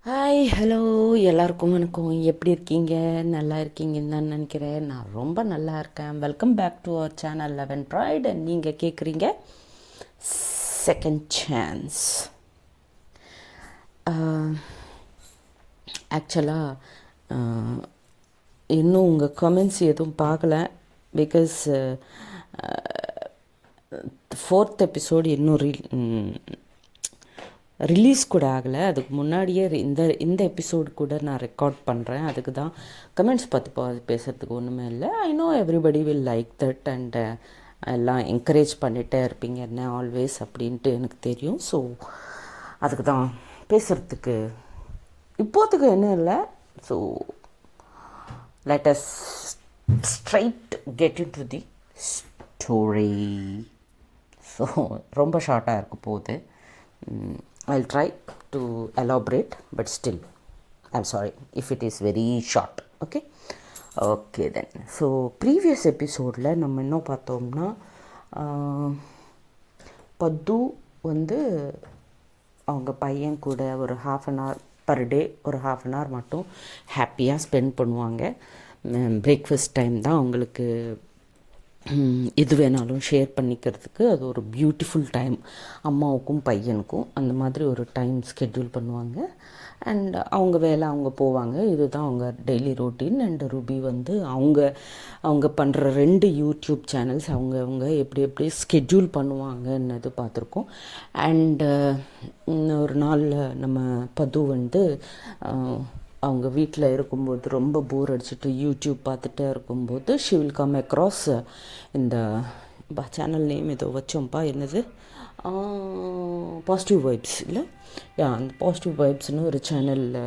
Hi hello எல்லாருக்கும் வணக்கம். எப்படி இருக்கீங்க? நல்லா இருக்கீங்கன்னு தான் நினைக்கிறேன். நான் ரொம்ப நல்லா இருக்கேன். Welcome back to our channel 11 bright. And நீங்கள் கேட்குறீங்க செகண்ட் சான்ஸ். ஆக்சுவலாக இன்னும் உங்கள் கமெண்ட்ஸ் எதுவும் பார்க்கல. பிகாஸ் ஃபோர்த் எபிசோடு இன்னும் ரிலீஸ் கூட ஆகலை. அதுக்கு முன்னாடியே இந்த எபிசோடு கூட நான் ரெக்கார்ட் பண்ணுறேன். அதுக்கு தான் கமெண்ட்ஸ் பார்த்து பேசுகிறதுக்கு ஒன்றுமே இல்லை. I know everybody will like that and எல்லாம் என்கரேஜ் பண்ணிகிட்டே இருப்பீங்க என்ன ஆல்வேஸ் அப்படின்ட்டு எனக்கு தெரியும். ஸோ அதுக்கு தான் பேசுகிறதுக்கு இப்போத்துக்கு என்ன இல்லை. So let us straight get into the story. So ரொம்ப ஷார்ட்டாக இருக்க போகுது. I'll try to elaborate, but still I'm sorry if it is very short. Okay then. So previous episodeல நம்ம என்ன பார்த்தோம்னா, பத்து வந்து அவங்க பையன் கூட ஒரு half an hour per day ஒரு half an hour மட்டும் ஹாப்பியாக ஸ்பெண்ட் பண்ணுவாங்க. பிரேக்ஃபாஸ்ட் டைம் தான் அவங்களுக்கு எது வேணாலும் ஷேர் பண்ணிக்கிறதுக்கு அது ஒரு பியூட்டிஃபுல் டைம். அம்மாவுக்கும் பையனுக்கும் அந்த மாதிரி ஒரு டைம் ஸ்கெட்யூல் பண்ணுவாங்க. அண்ட் அவங்க வேலை அவங்க போவாங்க. இதுதான் அவங்க டெய்லி ரொட்டீன். அண்ட் ரூபி வந்து அவங்க பண்ணுற 2 யூடியூப் சேனல்ஸ் அவங்க எப்படி ஸ்கெட்யூல் பண்ணுவாங்கன்னது பார்த்துருக்கோம். அண்டு ஒரு நாள் நம்ம பது வந்து அவங்க வீட்டில் இருக்கும்போது ரொம்ப போர் அடிச்சுட்டு யூடியூப் பார்த்துட்டே இருக்கும்போது ஷி வில் கம் அக்ராஸ் இந்த சேனல் நேம் ஏதோ வச்சோம்ப்பா, என்னது, பாசிட்டிவ் வைப்ஸ் இல்லை, அந்த பாசிட்டிவ் வைப்ஸ்னு ஒரு சேனலில்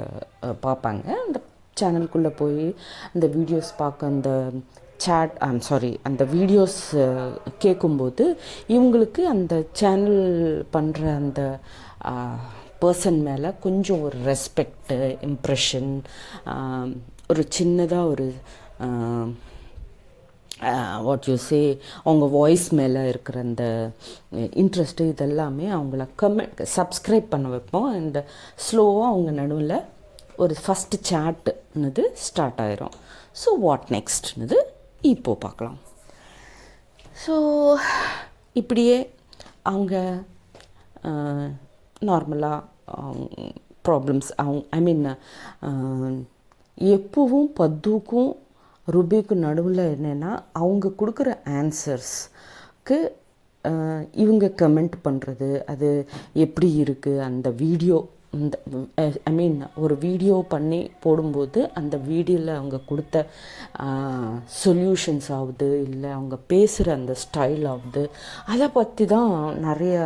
பார்ப்பாங்க. அந்த சேனலுக்குள்ளே போய் அந்த வீடியோஸ் பார்க்க அந்த அந்த வீடியோஸ் கேட்கும்போது இவங்களுக்கு அந்த சேனல் பண்ணுற அந்த பர்சன் மேலே கொஞ்சம் ஒரு ரெஸ்பெக்டு, இம்ப்ரெஷன், ஒரு சின்னதாக ஒரு வாட் யூ சே அவங்க வாய்ஸ் மேலே இருக்கிற அந்த இன்ட்ரெஸ்ட்டு இதெல்லாமே அவங்கள சப்ஸ்கிரைப் பண்ண வைப்போம். அண்ட் ஸ்லோவாக அவங்க நடுவில் ஒரு ஃபஸ்ட்டு சாட்டுன்னுது ஸ்டார்ட் ஆயிரும். ஸோ வாட் நெக்ஸ்ட்னுது இப்போது பார்க்கலாம். ஸோ இப்படியே அவங்க நார்மலாக ப்ராப்ளம்ஸ் எப்பவும் பத்துக்கும் ருபிக்கும் நடுவில் என்னென்னா அவங்க கொடுக்குற ஆன்சர்ஸ்க்கு இவங்க கமெண்ட் பண்ணுறது, அது எப்படி இருக்குது அந்த வீடியோ, இந்த ஒரு வீடியோ பண்ணி போடும்போது அந்த வீடியோவில் அவங்க கொடுத்த சொல்யூஷன்ஸ் ஆகுது, இல்லை அவங்க பேசுகிற அந்த ஸ்டைல் ஆகுது, அதை பற்றி தான் நிறைய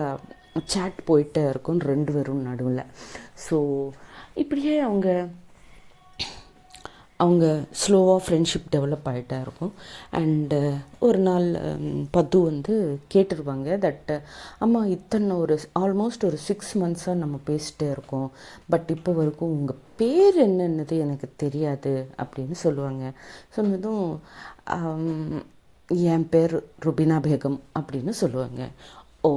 சாட் போயிட்டே இருக்கும் 2 பேரும் நடுவில். ஸோ இப்படியே அவங்க ஸ்லோவாக ஃப்ரெண்ட்ஷிப் டெவலப் ஆகிட்டே இருக்கும். அண்டு ஒரு நாள் பத்து வந்து கேட்டுருவாங்க தட் அம்மா இத்தனை ஆல்மோஸ்ட் ஒரு 6 monthஸாக நம்ம பேசிகிட்டே இருக்கோம், பட் இப்போ வரைக்கும் உங்கள் பேர் என்னன்னது எனக்கு தெரியாது அப்படின்னு சொல்லுவாங்க. சொன்னதும் என் பேர் ருபினா பேகம் அப்படின்னு சொல்லுவாங்க. ஓ,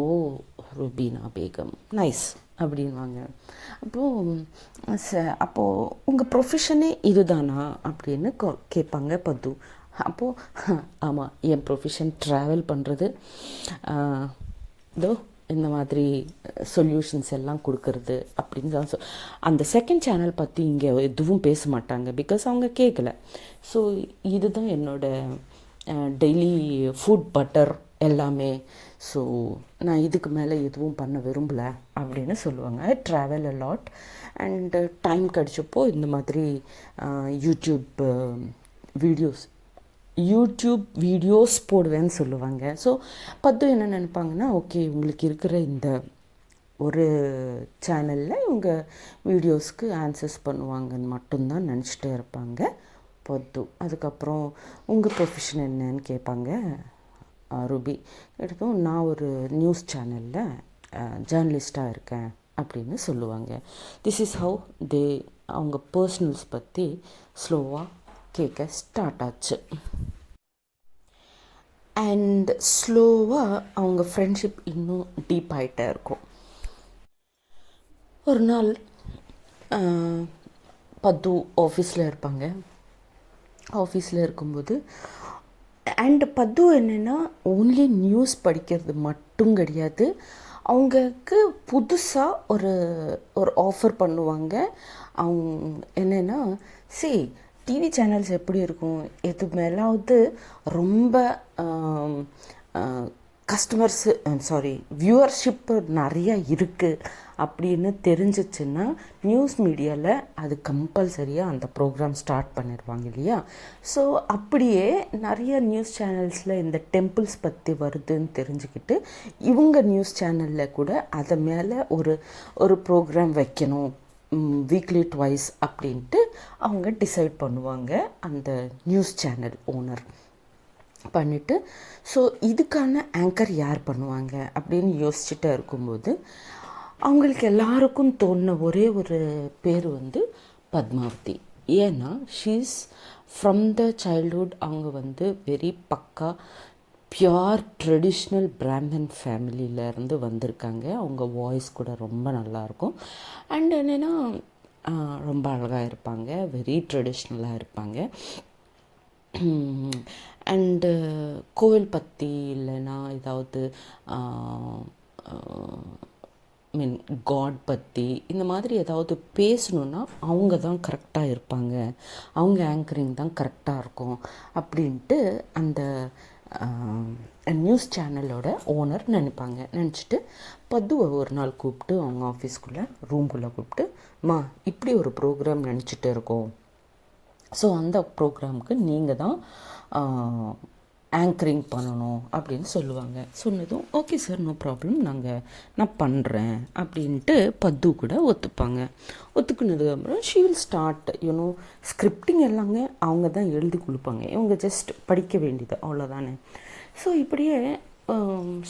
ருபீனா பேகம், நைஸ் அப்படின்வாங்க. அப்போது உங்கள் ப்ரொஃபஷனே இதுதானா அப்படின்னு கேட்பாங்க பத்து. அப்போது ஆமாம், என் ப்ரொஃபஷன் ட்ராவல் பண்ணுறது, இதோ இந்த மாதிரி சொல்யூஷன்ஸ் எல்லாம் கொடுக்கறது அப்படின்னு தான். அந்த செகண்ட் சேனல் பற்றி இங்கே எதுவும் பேச மாட்டாங்க, பிகாஸ் அவங்க கேட்கல. ஸோ இதுதான் என்னோடய டெய்லி ஃபுட் பட்டர் எல்லாமே. ஸோ நான் இதுக்கு மேலே எதுவும் பண்ண விரும்பலை அப்படின்னு சொல்லுவாங்க. I travel a lot and time கிடச்சப்போ இந்த மாதிரி யூடியூப் வீடியோஸ் போடுவேன்னு சொல்லுவாங்க. ஸோ பத்து என்ன நினைப்பாங்கன்னா, ஓகே உங்களுக்கு இருக்கிற இந்த ஒரு சேனலில் இவங்க வீடியோஸ்க்கு ஆன்சர்ஸ் பண்ணுவாங்கன்னு மட்டும்தான் நினச்சிட்டே இருப்பாங்க பத்து. அதுக்கப்புறம் உங்கள் ப்ரொஃபஷன் என்னன்னு கேட்பாங்க ரூபி. எடுத்தும் நான் ஒரு நியூஸ் சேனலில் ஜேர்னலிஸ்ட்டாக இருக்கேன் அப்படின்னு சொல்லுவாங்க. திஸ் இஸ் ஹவு அவங்க பர்சனல்ஸ் பற்றி ஸ்லோவாக கேட்க ஸ்டார்ட் ஆச்சு. அண்ட் ஸ்லோவாக அவங்க ஃப்ரெண்ட்ஷிப் இன்னும் டீப் ஆகிட்டே இருக்கும். ஒரு நாள் பத்து ஆஃபீஸில் இருப்பாங்க. ஆஃபீஸில் இருக்கும்போது அண்ட் பத்து என்னென்னா ஓன்லி நியூஸ் படிக்கிறது மட்டும் கிடையாது, அவங்களுக்கு புதுசாக ஒரு ஒரு ஆஃபர் பண்ணுவாங்க. அவங்க என்னென்னா டிவி சேனல்ஸ் எப்படி இருக்கும், எது மேலாவது ரொம்ப கஸ்டமர்ஸு வியூவர்ஷிப்பு நிறையா இருக்குது அப்படின்னு தெரிஞ்சிச்சுன்னா நியூஸ் மீடியாவில் அது கம்பல்சரியாக அந்த ப்ரோக்ராம் ஸ்டார்ட் பண்ணிடுவாங்க இல்லையா. ஸோ அப்படியே நிறைய நியூஸ் சேனல்ஸில் இந்த டெம்பிள்ஸ் பற்றி வருதுன்னு தெரிஞ்சுக்கிட்டு இவங்க நியூஸ் சேனலில் கூட அதை மேலே ஒரு ப்ரோக்ராம் வைக்கணும் வீக்லி ட்வைஸ் அப்படின்ட்டு அவங்க டிசைட் பண்ணுவாங்க, அந்த நியூஸ் சேனல் ஓனர் பண்ணிவிட்டு. ஸோ இதுக்கான ஆங்கர் யார் பண்ணுவாங்க அப்படின்னு யோசிச்சுட்டே இருக்கும்போது அவங்களுக்கு எல்லாருக்கும் தோணின ஒரே ஒரு பேர் பத்மாவதி. ஏன்னா ஷீஸ் ஃப்ரம் த சைல்ட்ஹுட் அவங்க வெரி பக்கா பியோர் ட்ரெடிஷ்னல் பிராமின் ஃபேமிலியிலேருந்து வந்திருக்காங்க. அவங்க வாய்ஸ் கூட ரொம்ப நல்லாயிருக்கும். அண்ட் என்னென்னா ரொம்ப அழகாக இருப்பாங்க, வெரி ட்ரெடிஷ்னலாக இருப்பாங்க. அண்டு கோவில் பற்றி இல்லைன்னா ஏதாவது மீன் காட் பற்றி இந்த மாதிரி ஏதாவது பேசணுன்னா அவங்க தான் கரெக்டாக இருப்பாங்க, அவங்க ஆங்கரிங் தான் கரெக்டாக இருக்கும் அப்படின்ட்டு அந்த நியூஸ் சேனலோட ஓனர் நினச்சிட்டு பத்துவை ஒரு நாள் கூப்பிட்டு அவங்க ஆஃபீஸ்க்குள்ளே ரூம்குள்ளே கூப்பிட்டு, இப்படி ஒரு ப்ரோக்ராம் நினச்சிட்டு இருக்கோம், ஸோ அந்த ப்ரோக்ராமுக்கு நீங்கள் தான் ஆங்கரிங் பண்ணணும் அப்படின்னு சொல்லுவாங்க. சொன்னதும் ஓகே சார், நோ ப்ராப்ளம், நான் பண்ணுறேன் அப்படின்ட்டு பத்து கூட ஒத்துப்பாங்க. ஒத்துக்குனதுக்கப்புறம் ஷீ வில் ஸ்டார்ட் ஸ்கிரிப்டிங் எல்லாமே அவங்க தான் எழுதி கொடுப்பாங்க, இவங்க ஜஸ்ட் படிக்க வேண்டியது அவ்வளோதானே. ஸோ இப்படியே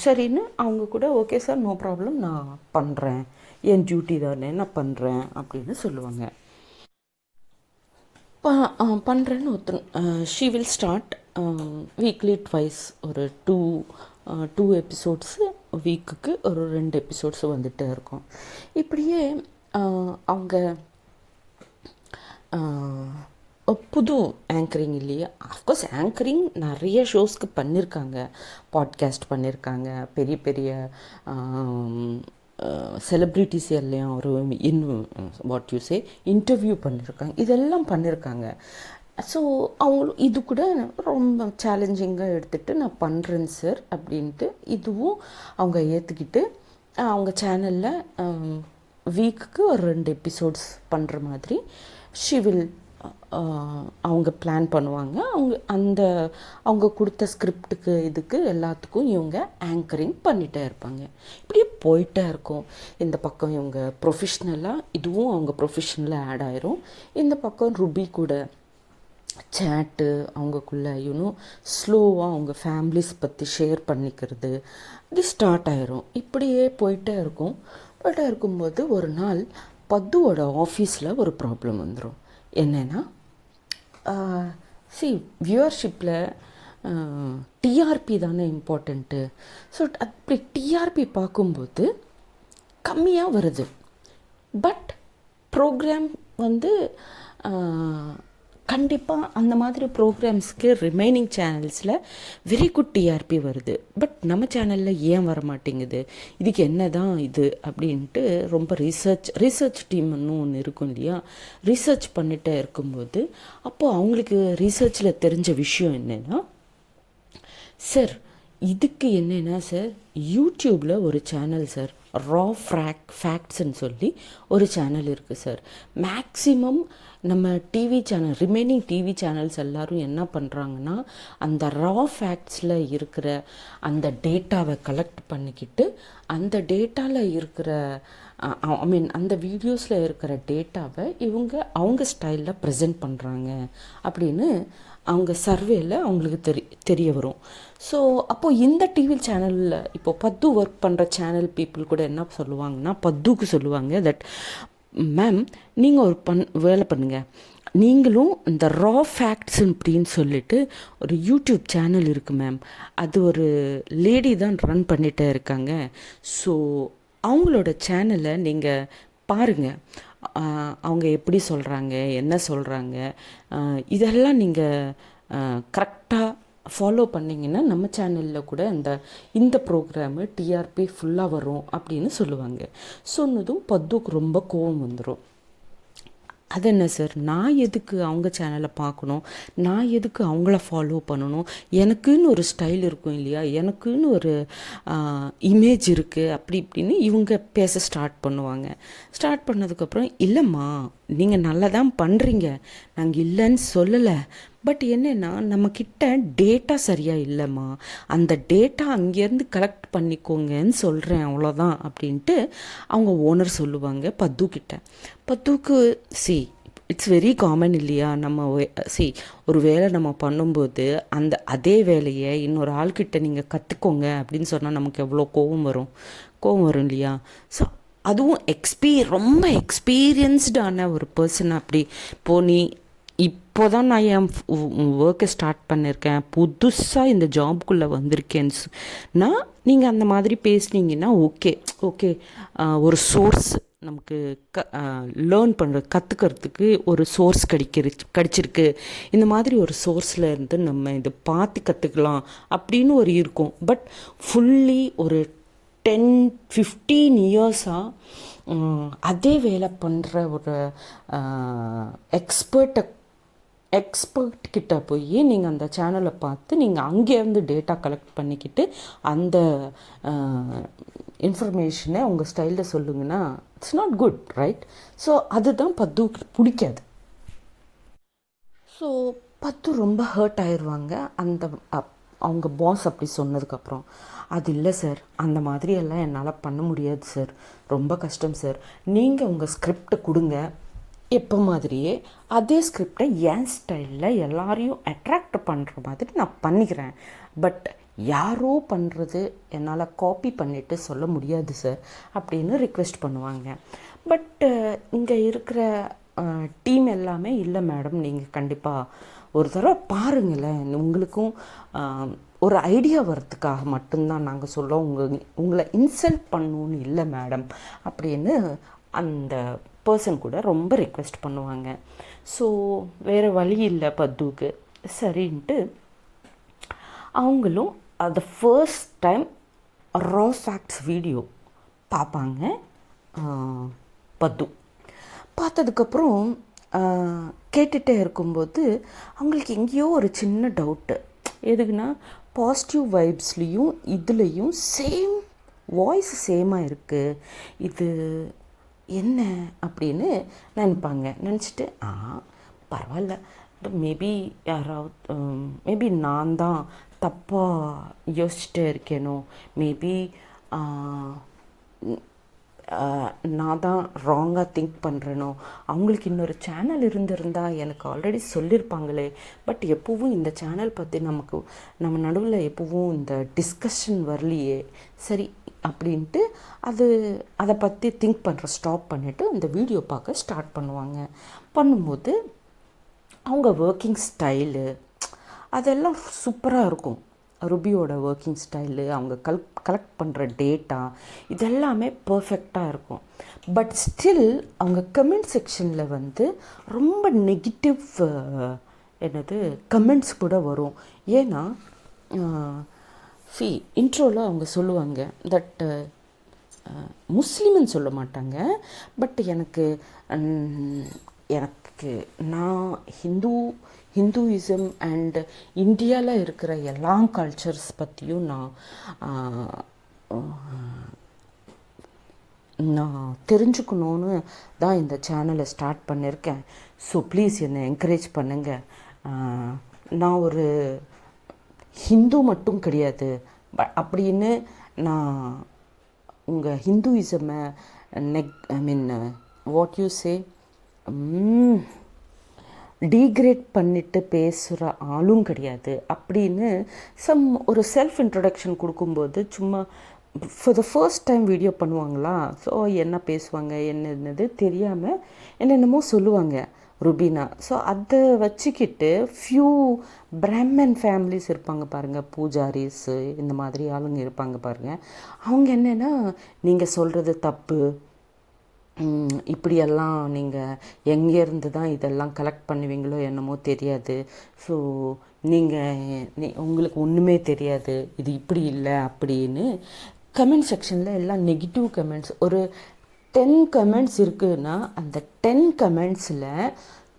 சரின்னு அவங்க கூட ஓகே சார், நோ ப்ராப்ளம், நான் பண்ணுறேன், என் டியூட்டி தானே, நான் பண்ணுறேன் அப்படின்னு சொல்லுவாங்க. பண்ணுறேன்னு she will start weekly twice ஒரு டூ எபிசோட்ஸு வீக்குக்கு ஒரு 2 எபிசோட்ஸு வந்துகிட்டே இருக்கும். இப்படியே அவங்க புது ஆங்கரிங் இல்லையா, அஃப்கோர்ஸ் ஆங்கரிங் நிறைய ஷோஸ்க்கு பண்ணியிருக்காங்க, பாட்காஸ்ட் பண்ணியிருக்காங்க, பெரிய பெரிய செலிப்ரிட்டிஸ் எல்லாம் ஒரு இன்டர்வியூ பண்ணியிருக்காங்க, இதெல்லாம் பண்ணியிருக்காங்க. ஸோ அவங்களும் இது கூட ரொம்ப சேலஞ்சிங்காக எடுத்துகிட்டு நான் பண்ணுறேன் சார் அப்படின்ட்டு இதுவும் அவங்க ஏற்றுக்கிட்டு அவங்க சேனலில் வீக்குக்கு ஒரு 2 எபிசோட்ஸ் பண்ணுற மாதிரி ஷி வில் அவங்க பிளான் பண்ணுவாங்க. அவங்க கொடுத்த ஸ்கிரிப்டுக்கு இதுக்கு எல்லாத்துக்கும் இவங்க ஆங்கரிங் பண்ணிகிட்டே இருப்பாங்க. இப்படியே போயிட்டே இருக்கும். இந்த பக்கம் இவங்க ப்ரொஃபஷ்னலாக, இதுவும் அவங்க ப்ரொஃபஷ்னலாக ஆட் ஆயிரும். இந்த பக்கம் ருபி கூட சேட்டு அவங்கக்குள்ளே ஸ்லோவாக அவங்க ஃபேமிலிஸ் பற்றி ஷேர் பண்ணிக்கிறது இது ஸ்டார்ட் ஆயிரும். இப்படியே போயிட்டே இருக்கும்போது ஒரு நாள் பத்துவோட ஆஃபீஸில் ஒரு ப்ராப்ளம் வந்துடும். என்னென்னா வியூவர்ஷிப்பில் டிஆர்பி தானே இம்பார்ட்டண்ட்டு. ஸோ அப்படி டிஆர்பி பார்க்கும்போது கம்மியாக வருது, பட் ப்ரோக்ராம் கண்டிப்பாக அந்த மாதிரி ப்ரோக்ராம்ஸ்க்கு ரிமைனிங் சேனல்ஸில் வெரி குட் டிஆர்பி வருது, பட் நம்ம சேனலில் ஏன் வர மாட்டேங்குது, இதுக்கு என்ன தான் இது அப்படின்ட்டு ரொம்ப ரிசர்ச் டீம்னு ஒன்று இருக்கும் இல்லையா, ரிசர்ச் பண்ணிகிட்டே இருக்கும்போது அப்போது அவங்களுக்கு ரிசர்ச்சில் தெரிஞ்ச விஷயம் என்னென்னா, சார் இதுக்கு என்னென்னா சார் யூடியூப்பில் ஒரு சேனல் சார் ரா ஃபேக்ட்ஸ்ன்னு சொல்லி ஒரு சேனல் இருக்குது சார். மேக்ஸிமம் நம்ம TV channel remaining TV channels எல்லோரும் என்ன பண்ணுறாங்கன்னா அந்த ரா ஃபேக்ட்ஸில் இருக்கிற அந்த டேட்டாவை கலெக்ட் பண்ணிக்கிட்டு அந்த டேட்டாவில் இருக்கிற அந்த வீடியோஸில் இருக்கிற டேட்டாவை அவங்க ஸ்டைலில் ப்ரெசென்ட் பண்ணுறாங்க அப்படின்னு அவங்க சர்வேயில் அவங்களுக்கு தெரிய வரும். ஸோ அப்போது இந்த டிவி சேனலில் இப்போது பத்து ஒர்க் பண்ணுற சேனல் பீப்புள் கூட என்ன சொல்லுவாங்கன்னா, பத்துக்கு சொல்லுவாங்க தட் மேம் நீங்கள் ஒரு வேலை பண்ணுங்கள், நீங்களும் இந்த ரா ஃபேக்ட்ஸ் அப்படின்னு சொல்லிட்டு ஒரு யூடியூப் சேனல் இருக்குது மேம், அது ஒரு லேடி தான் ரன் பண்ணிகிட்டே இருக்காங்க, ஸோ அவங்களோட சேனலை நீங்கள் பாருங்கள், அவங்க எப்படி சொல்கிறாங்க, என்ன சொல்கிறாங்க, இதெல்லாம் நீங்கள் கரெக்டாக ஃபாலோ பண்ணிங்கன்னா நம்ம சேனலில் கூட இந்த ப்ரோக்ராமு டிஆர்பி ஃபுல்லாக வரும் அப்படின்னு சொல்லுவாங்க. சொன்னதும் பத்துக்கு ரொம்ப கோவம் வந்துடும். அது என்ன சார், நான் எதுக்கு அவங்க சேனலை பார்க்கணும், நான் எதுக்கு அவங்கள ஃபாலோ பண்ணணும், எனக்குன்னு ஒரு ஸ்டைல் இருக்கும் இல்லையா, எனக்குன்னு ஒரு இமேஜ் இருக்குது, அப்படி இப்படின்னு இவங்க பேச ஸ்டார்ட் பண்ணுவாங்க. ஸ்டார்ட் பண்ணதுக்கப்புறம், இல்லைம்மா நீங்கள் நல்லா தான் பண்ணுறீங்க, நாங்கள் இல்லைன்னு சொல்லலை, பட் என்னென்னா நம்மக்கிட்ட டேட்டா சரியாக இல்லைம்மா, அந்த டேட்டா அங்கேருந்து கலெக்ட் பண்ணிக்கோங்கன்னு சொல்கிறேன், அவ்வளோதான் அப்படின்ட்டு அவங்க ஓனர் சொல்லுவாங்க பத்துக்கிட்ட. பத்துக்கு இட்ஸ் வெரி காமன் இல்லையா, நம்ம ஒரு வேலை நம்ம பண்ணும்போது அதே வேலையை இன்னொரு ஆள்கிட்ட நீங்கள் கற்றுக்கோங்க அப்படின்னு சொன்னால் நமக்கு எவ்வளோ கோவம் வரும் இல்லையா. ஸோ அதுவும் ரொம்ப எக்ஸ்பீரியன்ஸ்டான ஒரு பர்சன். அப்படி நீ இப்போ தான் நான் என் ஒர்க்கை ஸ்டார்ட் பண்ணியிருக்கேன், புதுசாக இந்த ஜாப்குள்ளே வந்திருக்கேன்னா நீங்கள் அந்த மாதிரி பேசுனீங்கன்னா ஓகே ஒரு சோர்ஸ் நமக்கு லேர்ன் கற்றுக்கிறதுக்கு ஒரு சோர்ஸ் கிடச்சிருக்கு, இந்த மாதிரி ஒரு சோர்ஸில் இருந்து நம்ம இதை பார்த்து கற்றுக்கலாம் அப்படின்னு இருக்கும். பட் ஃபுல்லி ஒரு 10-15 இயர்ஸாக அதே வேலை பண்ணுற ஒரு எக்ஸ்பர்ட் கிட்ட போய் நீங்கள் அந்த சேனலை பார்த்து நீங்கள் அங்கேருந்து டேட்டா கலெக்ட் பண்ணிக்கிட்டு அந்த இன்ஃபர்மேஷனை உங்கள் ஸ்டைலில் சொல்லுங்கன்னா it's not good, right? So அதுதான் பத்துக்கு பிடிக்காது. ஸோ பத்து ரொம்ப ஹர்ட் ஆயிடுவாங்க அவங்க பாஸ் அப்படி சொன்னதுக்கப்புறம். அது இல்லை சார், அந்த மாதிரியெல்லாம் என்னால் பண்ண முடியாது சார், ரொம்ப கஷ்டம் சார், நீங்கள் உங்கள் ஸ்கிரிப்டை கொடுங்க, எப்போ மாதிரியே அதே ஸ்கிரிப்டை என் ஸ்டைலில் எல்லாரையும் அட்ராக்ட் பண்ணுற மாதிரி நான் பண்ணிக்கிறேன், பட் யாரோ பண்ணுறது என்னால் காப்பி பண்ணிவிட்டு சொல்ல முடியாது சார் அப்படின்னு ரிக்வெஸ்ட் பண்ணுவாங்க. பட் இங்கே இருக்கிற டீம் எல்லாமே, இல்லை மேடம் நீங்கள் கண்டிப்பாக ஒரு தடவை பாருங்களேன், உங்களுக்கும் ஒரு ஐடியா வர்றதுக்காக மட்டும்தான் நாங்கள் சொல்கிறோம், உங்களை இன்சல்ட் பண்ணணுன்னு இல்லை மேடம் அப்படின்னு அந்த பர்சன் கூட ரொம்ப ரிக்வெஸ்ட் பண்ணுவாங்க. ஸோ வேறு வழி இல்லை பத்துக்கு, சரின்ட்டு அவங்களும் அது ஃபர்ஸ்ட் டைம் ரா ஃபேக்ட்ஸ் வீடியோ பார்ப்பாங்க. பத்து பார்த்ததுக்கப்புறம் கேட்டுகிட்டே இருக்கும்போது அவங்களுக்கு எங்கேயோ ஒரு சின்ன டவுட்டு. எதுக்குன்னா பாசிட்டிவ் வைப்ஸ்லேயும் இதுலேயும் சேம் வாய்ஸ் சேமாக இருக்குது, இது என்ன அப்படின்னு நினச்சிட்டு பரவாயில்ல, மேபி நான் தான் தப்பாக யோசிச்சுட்டே இருக்கேனோ, மேபி நான் தான் ராங்காக திங்க் பண்ணுறேனோ, அவங்களுக்கு இன்னொரு சேனல் இருந்திருந்தால் எனக்கு ஆல்ரெடி சொல்லியிருப்பாங்களே, பட் எப்போவும் இந்த சேனல் பற்றி நம்ம நடுவில் எப்போவும் இந்த டிஸ்கஷன் வரலையே, சரி அப்படின்ட்டு அதை பற்றி திங்க் பண்ணுற ஸ்டாப் பண்ணிவிட்டு அந்த வீடியோ பார்க்க ஸ்டார்ட் பண்ணும்போது அவங்க ஒர்க்கிங் ஸ்டைலு அதெல்லாம் சூப்பராக இருக்கும். ருபியோட ஒர்க்கிங் ஸ்டைலு, அவங்க கலெக்ட் பண்ணுற டேட்டா, இதெல்லாமே பர்ஃபெக்டாக இருக்கும். பட் ஸ்டில் அவங்க கமெண்ட் செக்ஷனில் ரொம்ப நெகட்டிவ் கமெண்ட்ஸ் கூட வரும். ஏன்னா இன்ட்ரோவில் அவங்க சொல்லுவாங்க தட் முஸ்லீம்னு சொல்ல மாட்டாங்க, பட் எனக்கு நான் ஹிந்துயிசம் அண்ட் இந்தியாவில் இருக்கிற எல்லா கல்ச்சர்ஸ் பற்றியும் நான் தெரிஞ்சுக்கணுன்னு தான் இந்த சேனலை ஸ்டார்ட் பண்ணியிருக்கேன். ஸோ ப்ளீஸ் என்னை என்கரேஜ் பண்ணுங்கள். நான் ஒரு ஹிந்து மட்டும் கிடையாது அப்படின்னு நான் உங்கள் ஹிந்துயிசமை வாட் யூ சே டீக்ரேட் பண்ணிட்டு பேசுகிற ஆளும் கிடையாது அப்படின்னு ஒரு செல்ஃப் இன்ட்ரடக்ஷன் கொடுக்கும்போது சும்மா for the first time video பண்ணுவாங்களா, ஸோ என்ன பேசுவாங்க என்னது தெரியாமல் என்னென்னமோ சொல்லுவாங்க ருபீனா. ஸோ அதை வச்சுக்கிட்டு ஃப்யூ பிராமன் ஃபேமிலிஸ் இருப்பாங்க பாருங்கள், பூஜாரிஸு இந்த மாதிரி ஆளுங்க இருப்பாங்க பாருங்கள், அவங்க என்னென்னா நீங்கள் சொல்கிறது தப்பு, இப்படியெல்லாம் நீங்கள் எங்கேருந்து தான் இதெல்லாம் கலெக்ட் பண்ணுவீங்களோ என்னமோ தெரியாது. ஸோ உங்களுக்கு ஒன்றுமே தெரியாது, இது இப்படி இல்லை அப்படின்னு கமெண்ட் செக்ஷனில் எல்லாம் நெகட்டிவ் கமெண்ட்ஸ். ஒரு 10 கமெண்ட்ஸ் இருக்குதுன்னா அந்த 10 கமெண்ட்ஸில்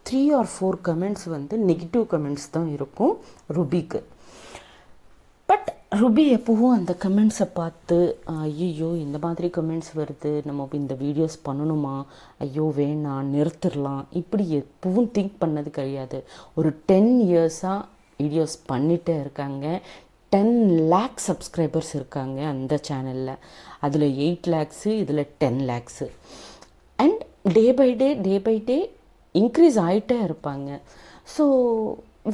3 or 4 கமெண்ட்ஸ் வந்து நெகட்டிவ் கமெண்ட்ஸ் தான் இருக்கும் ருபிக்கு. பட் ருபி எப்போவும் அந்த கமெண்ட்ஸை பார்த்து ஐயோ இந்த மாதிரி கமெண்ட்ஸ் வருது, நம்ம இந்த வீடியோஸ் பண்ணணுமா, ஐயோ வேணாம் நிறுத்திடலாம், இப்படி எப்பவும் திங்க் பண்ணது கிடையாது. ஒரு 10 இயர்ஸாக வீடியோஸ் பண்ணிகிட்டே இருக்காங்க. 10 lakh சப்ஸ்கிரைபர்ஸ் இருக்காங்க அந்த சேனலில். அதில் 8 lakhs, இதில் 10 lakhs. And day by day increase ஆகிட்டே இருப்பாங்க. ஸோ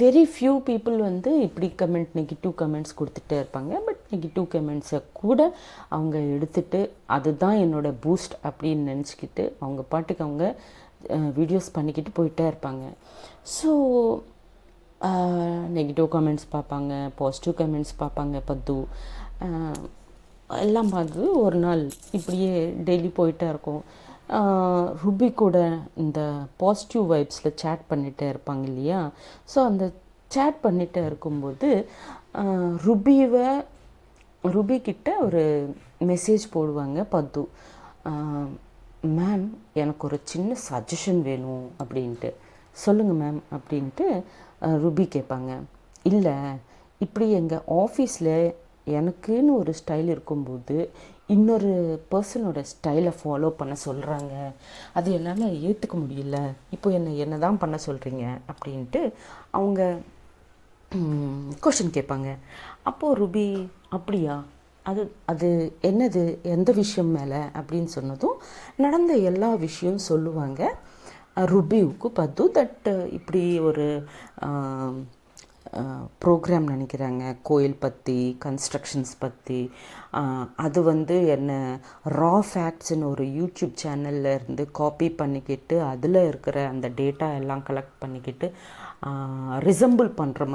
வெரி ஃபியூ பீப்புள் வந்து இப்படி நெகட்டிவ் கமெண்ட்ஸ் கொடுத்துட்டே இருப்பாங்க. பட் நெகட்டிவ் கமெண்ட்ஸை கூட அவங்க எடுத்துகிட்டு அதுதான் என்னோடய பூஸ்ட் அப்படின்னு நினச்சிக்கிட்டு அவங்க பாட்டுக்கு அவங்க வீடியோஸ் பண்ணிக்கிட்டு போயிட்டே இருப்பாங்க. ஸோ நெகட்டிவ் கமெண்ட்ஸ் பார்ப்பாங்க, பாசிட்டிவ் கமெண்ட்ஸ் பார்ப்பாங்க. பத்து எல்லாம் பார்த்து ஒரு நாள் இப்படியே டெய்லி போயிட்டே இருக்கும். ருபி கூட இந்த பாசிட்டிவ் வைப்ஸில் சேட் பண்ணிகிட்டே இருப்பாங்க இல்லையா. ஸோ அந்த சேட் பண்ணிகிட்டே இருக்கும்போது ருபிக்கிட்ட ஒரு மெசேஜ் போடுவாங்க பத்து, மேம் எனக்கு ஒரு சின்ன சஜஷன் வேணும் அப்படின்ட்டு. சொல்லுங்கள் மேம் அப்படின்ட்டு ருபி கேட்பாங்க. இல்லை, இப்படி எங்கள் ஆஃபீஸில் எனக்குன்னு ஒரு ஸ்டைல் இருக்கும்போது இன்னொரு பர்சனோட ஸ்டைலை ஃபாலோ பண்ண சொல்கிறாங்க, அது என்னால் ஏற்றுக்க முடியல, இப்போ என்ன தான் பண்ண சொல்கிறீங்க அப்படின்ட்டு அவங்க கொஷின் கேட்பாங்க. அப்போது ருபி அப்படியா, அது என்னது, எந்த விஷயம் மேலே அப்படின்னு சொன்னதும் நடந்த எல்லா விஷயம் சொல்லுவாங்க ருபிவுக்கு. பத்து தட் இப்படி ஒரு ப்ரோக்ராம் நினைக்கிறாங்க கோயில் பற்றி, கன்ஸ்ட்ரக்ஷன்ஸ் பற்றி. அது வந்து என்ன ரா ஃபேக்ட்ஸ்னு ஒரு யூடியூப் சேனலில் இருந்து காப்பி பண்ணிக்கிட்டு அதில் இருக்கிற அந்த டேட்டா எல்லாம் கலெக்ட் பண்ணிக்கிட்டு ரிசம்பிள் பண்ணுற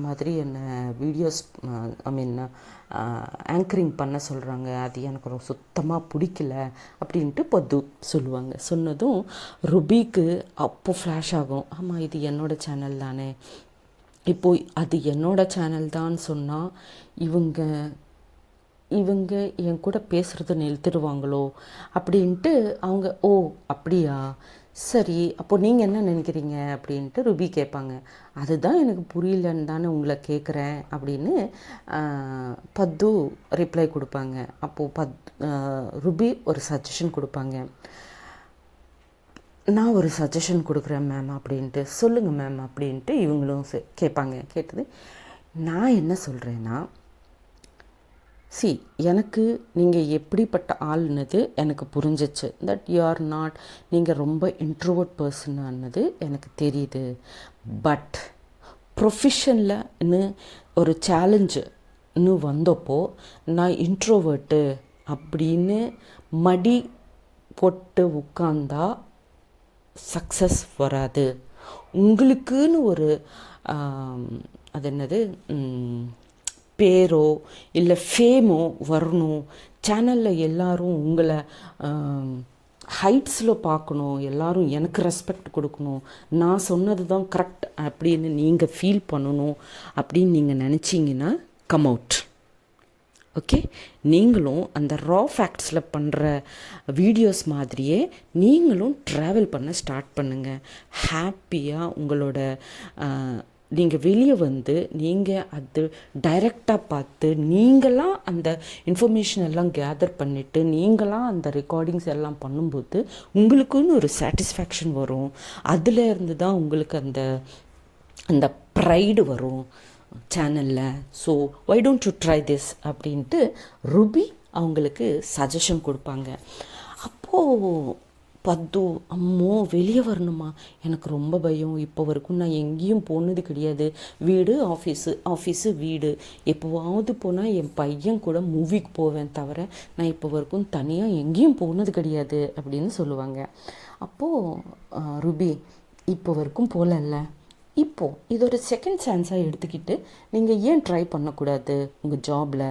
மாதிரி என்ன வீடியோஸ் ஆங்கரிங் பண்ண சொல்கிறாங்க. அது எனக்கு சுத்தமாக பிடிக்கல அப்படின்ட்டு பத்து சொல்லுவாங்க. சொன்னதும் ருபிக்கு அப்போ ஃப்ளாஷ் ஆகும், ஆமாம் இது என்னோடய சேனல் தானே, இப்போது அது என்னோடய சேனல் தான் சொன்னால் இவங்க என் கூட பேசுகிறத நிறுத்திடுவாங்களோ அப்படின்ட்டு அவங்க, ஓ அப்படியா சரி அப்போது நீங்கள் என்ன நினைக்கிறீங்க அப்படின்ட்டு ருபி கேட்பாங்க. அதுதான் எனக்கு புரியலன்னு தானே உங்களை கேட்குறேன் அப்படின்னு பத்து ரிப்ளை கொடுப்பாங்க. அப்போது ருபி ஒரு சஜஷன் கொடுப்பாங்க. நான் ஒரு சஜஷன் கொடுக்குறேன் மேம் அப்படின்ட்டு. சொல்லுங்கள் மேம் அப்படின்ட்டு இவங்களும் கேட்பாங்க. கேட்டது நான் என்ன சொல்கிறேன்னா, எனக்கு நீங்கள் எப்படிப்பட்ட ஆள்னது எனக்கு புரிஞ்சிச்சு. தட் யூ ஆர் நாட், நீங்கள் ரொம்ப இன்ட்ரோவர்ட் பர்சனானது எனக்கு தெரியுது. பட் ப்ரொஃபஷனில்னு ஒரு சேலஞ்சுன்னு வந்தப்போ நான் இன்ட்ரோவர்ட்டு அப்படின்னு மடி போட்டு உட்கார்ந்தா சக்ஸஸ் வராது. உங்களுக்குன்னு ஒரு அது என்னது பேரோ இல்லை ஃபேமோ வரணும், சேனலில் எல்லோரும் உங்களை ஹைட்ஸில் பார்க்கணும், எல்லோரும் எனக்கு ரெஸ்பெக்ட் கொடுக்கணும், நான் சொன்னது தான் கரெக்ட் அப்படின்னு நீங்கள் ஃபீல் பண்ணணும் அப்படின்னு நீங்கள் நினச்சிங்கன்னா கம் அவுட். ஓகே, நீங்களும் அந்த ரா ஃபேக்ட்ஸில் பண்ணுற வீடியோஸ் மாதிரியே நீங்களும் ட்ராவல் பண்ண ஸ்டார்ட் பண்ணுங்கள். ஹாப்பியாக உங்களோட நீங்கள் வெளியே வந்து நீங்கள் அது டைரெக்டாக பார்த்து நீங்களாம் அந்த இன்ஃபர்மேஷன் எல்லாம் கேதர் பண்ணிவிட்டு நீங்களாம் அந்த ரெக்கார்டிங்ஸ் எல்லாம் பண்ணும்போது உங்களுக்குன்னு ஒரு சாட்டிஸ்ஃபேக்ஷன் வரும். அதில் இருந்து தான் உங்களுக்கு அந்த ப்ரைடு வரும் சேனலில். So why don't you try this அப்படின்ட்டு ருபி அவங்களுக்கு சஜஷன் கொடுப்பாங்க. அப்போது பத்து, அம்மோ வெளியே வரணுமா, எனக்கு ரொம்ப பயம், இப்போ வரைக்கும் நான் எங்கேயும் போனது கிடையாது, வீடு ஆஃபீஸு வீடு, எப்போவாவது போனால் என் பையன் கூட மூவிக்கு போவேன் தவிர நான் இப்போ வரைக்கும் தனியாக எங்கேயும் போனது கிடையாது அப்படின்னு சொல்லுவாங்க. அப்போது ருபி இப்போ வரைக்கும் போகலல்ல, இப்போது இது ஒரு செகண்ட் சான்ஸாக எடுத்துக்கிட்டு நீங்கள் ஏன் ட்ரை பண்ணக்கூடாது உங்கள் ஜாபில்,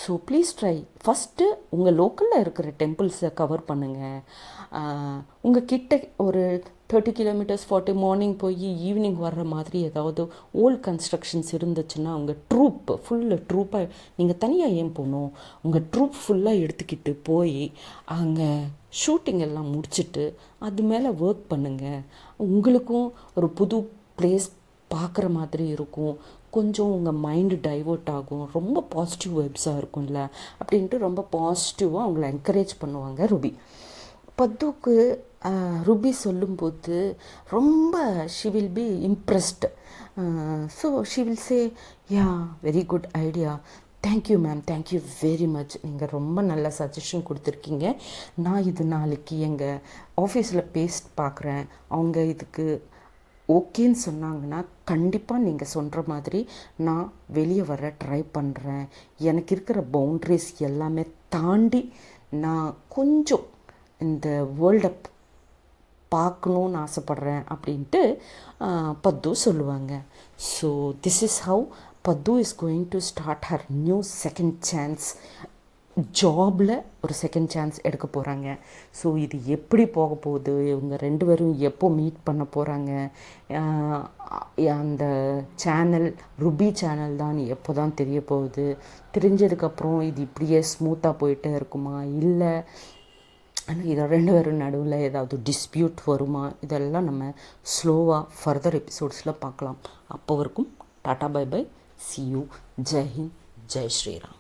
ஸோ ப்ளீஸ் ட்ரை. ஃபஸ்ட்டு உங்கள் லோக்கலில் இருக்கிற டெம்பிள்ஸை கவர் பண்ணுங்கள். உங்கள் கிட்ட ஒரு 30 கிலோமீட்டர்ஸ் 40 மார்னிங் போய் ஈவினிங் வர்ற மாதிரி ஏதாவது ஓல்ட் கன்ஸ்ட்ரக்ஷன்ஸ் இருந்துச்சுன்னா உங்கள் ட்ரூப்பாக நீங்கள் தனியாக ஏன் போகணும், உங்கள் ட்ரூப் ஃபுல்லாக எடுத்துக்கிட்டு போய் அங்கே ஷூட்டிங் எல்லாம் முடிச்சுட்டு அது மேலே ஒர்க் பண்ணுங்கள். உங்களுக்கும் ஒரு புது ப்ளேஸ் பார்க்குற மாதிரி இருக்கும், கொஞ்சம் உங்கள் மைண்டு டைவர்ட் ஆகும், ரொம்ப பாசிட்டிவ் வைப்ஸாக இருக்கும்ல அப்படின்ட்டு ரொம்ப பாசிட்டிவாக அவங்கள என்கரேஜ் பண்ணுவாங்க ருபி. பத்துக்கு ருபி சொல்லும்போது ரொம்ப she will be impressed. So she will say, yeah very good idea, thank you ma'am, thank you very much, நீங்கள் ரொம்ப நல்ல சஜஷன் கொடுத்துருக்கீங்க. நான் இது நாளைக்கு எங்கள் ஆஃபீஸில் பேஸ்ட் பார்க்குறேன், அவங்க இதுக்கு ஓகேன்னு சொன்னாங்கன்னா கண்டிப்பாக நீங்கள் சொல்கிற மாதிரி நான் வெளியே வர ட்ரை பண்ணுறேன். எனக்கு இருக்கிற பவுண்ட்ரிஸ் எல்லாமே தாண்டி நான் கொஞ்சம் இந்த வேர்ல்டை பார்க்கணுன்னு ஆசைப்பட்றேன் அப்படின்ட்டு பத்து சொல்லுவாங்க. So this is how Pathu is going to start her new second chance. ஜாபில் ஒரு செகண்ட் சான்ஸ் எடுக்க போகிறாங்க. ஸோ இது எப்படி போக போகுது, இவங்க 2 பேரும் எப்போ மீட் பண்ண போகிறாங்க, அந்த சேனல் ருபி சேனல் தான் எப்போ தான் தெரிய போகுது, தெரிஞ்சதுக்கப்புறம் இது இப்படியே ஸ்மூத்தாக போயிட்டே இருக்குமா, இல்லை ஆனால் இதை 2 பேரும் நடுவில் ஏதாவது டிஸ்பியூட் வருமா, இதெல்லாம் நம்ம ஸ்லோவாக ஃபர்தர் எபிசோட்ஸில் பார்க்கலாம். அப்போ வரைக்கும் tata bye bye, see you, Jai Hind, Jai Sriram.